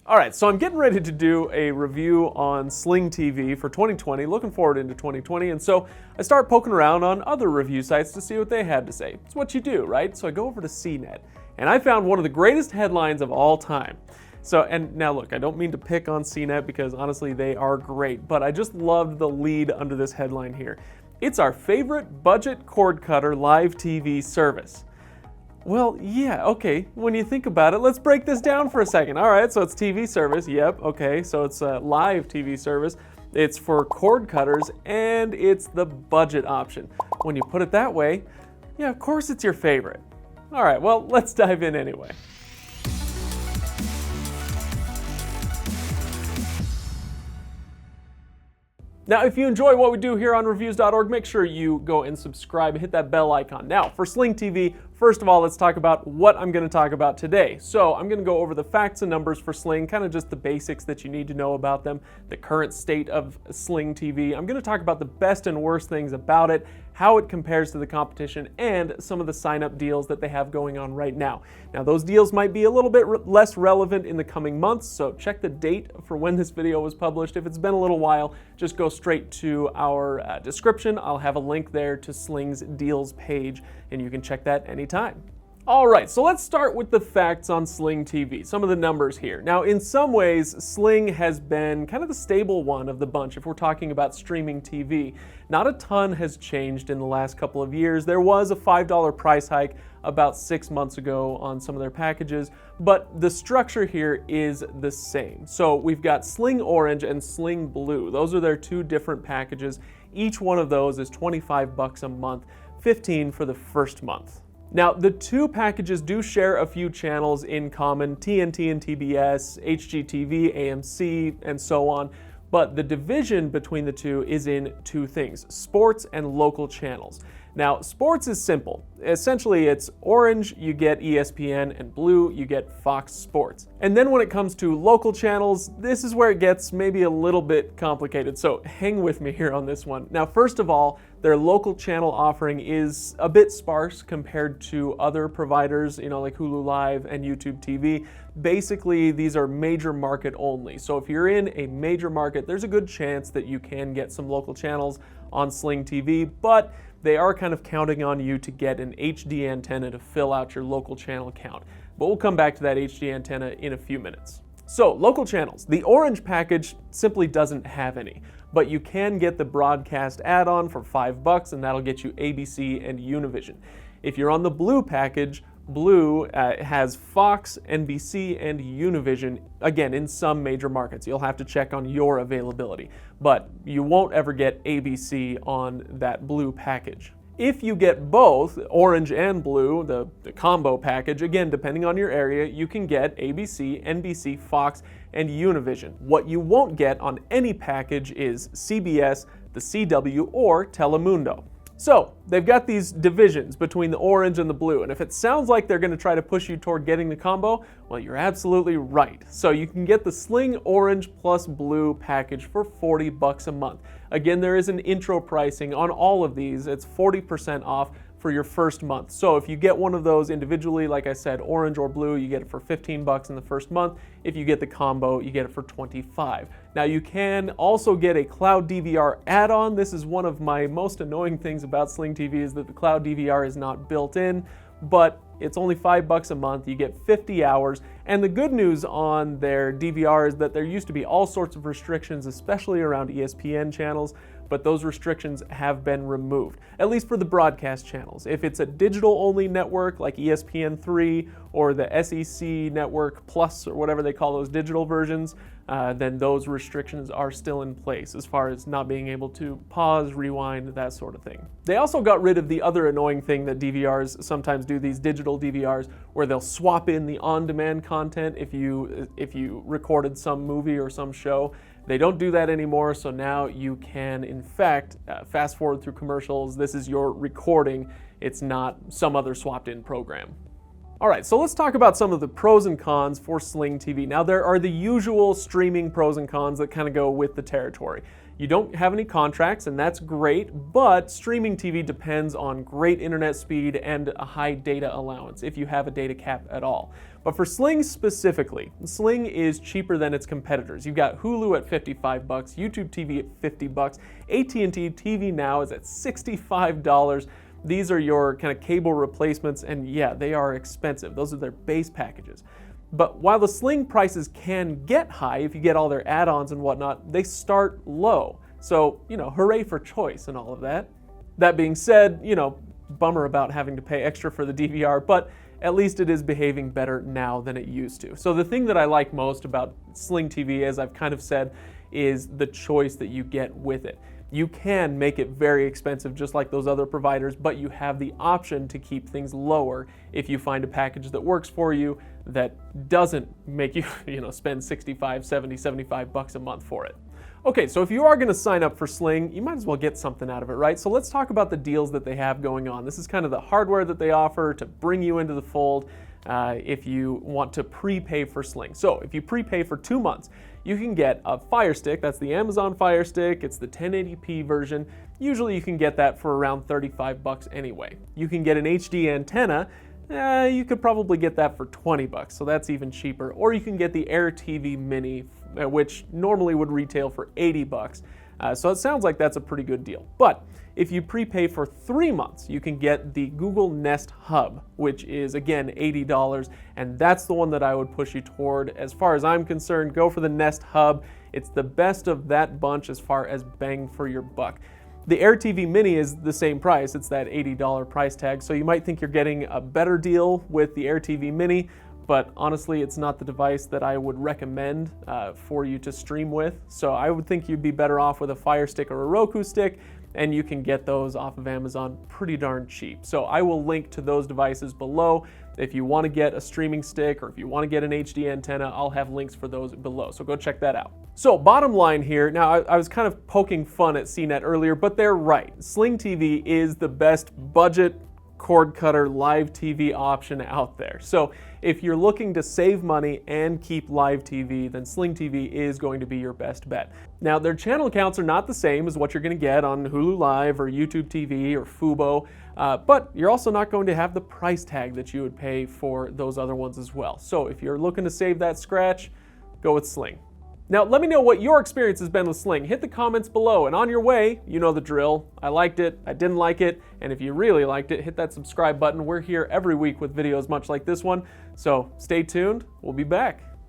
All right, so I'm getting ready to do a review on Sling TV for 2020, looking forward into 2020, and so I start poking around on other review sites to see what they had to say. It's what you do, right? So I go over to CNET, and I found one of the greatest headlines of all time. And now look, I don't mean to pick on CNET because honestly they are great, but I just loved the lead under this headline here. It's our favorite budget cord cutter live TV service. Well, yeah, okay, when you think about it, let's break this down for a second. All right, so it's TV service, yep, okay, so it's a live TV service. It's for cord cutters, and it's the budget option. When you put it that way, yeah, of course it's your favorite. All right, well, let's dive in anyway. Now, if you enjoy what we do here on Reviews.org, make sure you go and subscribe and hit that bell icon. Now, for Sling TV, first of all, let's talk about what I'm going to talk about today. So I'm going to go over the facts and numbers for Sling, kind of just the basics that you need to know about them, the current state of Sling TV. I'm going to talk about the best and worst things about it, how it compares to the competition, and some of the sign-up deals that they have going on right now. Now, those deals might be a little bit less relevant in the coming months, so check the date for when this video was published. If it's been a little while, just go straight to our description. I'll have a link there to Sling's deals page, and you can check that anytime. All right, so let's start with the facts on Sling TV, some of the numbers here. Now, in some ways, Sling has been kind of the stable one of the bunch if we're talking about streaming TV. Not a ton has changed in the last couple of years. There was a $5 price hike about 6 months ago on some of their packages, but the structure here is the same. So we've got Sling Orange and Sling Blue. Those are their two different packages. Each one of those is $25 a month, $15 for the first month. Now, the two packages do share a few channels in common, TNT and TBS, HGTV, AMC, and so on, but the division between the two is in two things, sports and local channels. Now, sports is simple. Essentially, it's orange, you get ESPN, and blue, you get Fox Sports. And then when it comes to local channels, this is where it gets maybe a little bit complicated, so hang with me here on this one. Now, first of all, their local channel offering is a bit sparse compared to other providers, like Hulu Live and YouTube TV. Basically, these are major market only. So if you're in a major market, there's a good chance that you can get some local channels on Sling TV, but they are kind of counting on you to get an HD antenna to fill out your local channel count. But we'll come back to that HD antenna in a few minutes. So, local channels. The orange package simply doesn't have any, but you can get the broadcast add-on for $5, and that'll get you ABC and Univision. If you're on the blue package, Blue has Fox, NBC, and Univision, again, in some major markets. You'll have to check on your availability, but you won't ever get ABC on that blue package. If you get both, orange and blue, the combo package, again, depending on your area, you can get ABC, NBC, Fox, and Univision. What you won't get on any package is CBS, the CW, or Telemundo. So, they've got these divisions between the orange and the blue, and if it sounds like they're going to try to push you toward getting the combo, well, you're absolutely right. So you can get the Sling Orange plus Blue package for $40 a month. Again, there is an intro pricing on all of these. It's 40% off for your first month. So if you get one of those individually, like I said, orange or blue, you get it for $15 in the first month. If you get the combo, you get it for $25. Now you can also get a cloud DVR add-on. This is one of my most annoying things about Sling TV is that the cloud DVR is not built in, but it's only $5 a month. You get 50 hours. And the good news on their DVR is that there used to be all sorts of restrictions, especially around ESPN channels, but those restrictions have been removed, at least for the broadcast channels. If it's a digital-only network like ESPN3 or the SEC Network Plus or whatever they call those digital versions, then those restrictions are still in place as far as not being able to pause, rewind, that sort of thing. They also got rid of the other annoying thing that DVRs sometimes do, these digital DVRs, where they'll swap in the on-demand content if you recorded some movie or some show. They don't do that anymore, so now you can, in fact, fast forward through commercials. This is your recording. It's not some other swapped-in program. All right, so let's talk about some of the pros and cons for Sling TV. Now, there are the usual streaming pros and cons that kind of go with the territory. You don't have any contracts, and that's great, but streaming TV depends on great internet speed and a high data allowance, if you have a data cap at all. But for Sling specifically, Sling is cheaper than its competitors. You've got Hulu at $55, YouTube TV at $50, AT&T TV Now is at $65. These are your kind of cable replacements, and yeah, they are expensive. Those are their base packages. But while the Sling prices can get high if you get all their add-ons and whatnot, they start low. So, hooray for choice and all of that. That being said, bummer about having to pay extra for the DVR, but at least it is behaving better now than it used to. So the thing that I like most about Sling TV, as I've kind of said, is the choice that you get with it. You can make it very expensive just like those other providers, but you have the option to keep things lower if you find a package that works for you that doesn't make you, spend $65, $70, $75 a month for it. Okay, so if you are going to sign up for Sling, you might as well get something out of it, right? So let's talk about the deals that they have going on. This is kind of the hardware that they offer to bring you into the fold if you want to prepay for Sling. So if you prepay for 2 months, you can get a Fire Stick. That's the Amazon Fire Stick. It's the 1080p version. Usually you can get that for around $35 anyway. You can get an HD antenna. You could probably get that for $20, so that's even cheaper. Or you can get the Air TV Mini, which normally would retail for $80. So it sounds like that's a pretty good deal. But if you prepay for 3 months, you can get the Google Nest Hub, which is again $80, and that's the one that I would push you toward. As far as I'm concerned, go for the Nest Hub. It's the best of that bunch as far as bang for your buck. The Air TV Mini is the same price. It's that $80 price tag, so you might think you're getting a better deal with the Air TV Mini, but honestly, it's not the device that I would recommend for you to stream with. So I would think you'd be better off with a Fire Stick or a Roku stick, and you can get those off of Amazon pretty darn cheap. So I will link to those devices below. If you want to get a streaming stick or if you want to get an HD antenna, I'll have links for those below. So go check that out. So bottom line here, now I was kind of poking fun at CNET earlier, but they're right. Sling TV is the best budget cord cutter live TV option out there. So if you're looking to save money and keep live TV, then Sling TV is going to be your best bet. Now, their channel counts are not the same as what you're going to get on Hulu Live or YouTube TV or Fubo, but you're also not going to have the price tag that you would pay for those other ones as well. So if you're looking to save that scratch, go with Sling. Now, let me know what your experience has been with Sling. Hit the comments below, and on your way, you know the drill. I liked it, I didn't like it, and if you really liked it, hit that subscribe button. We're here every week with videos much like this one, so stay tuned. We'll be back.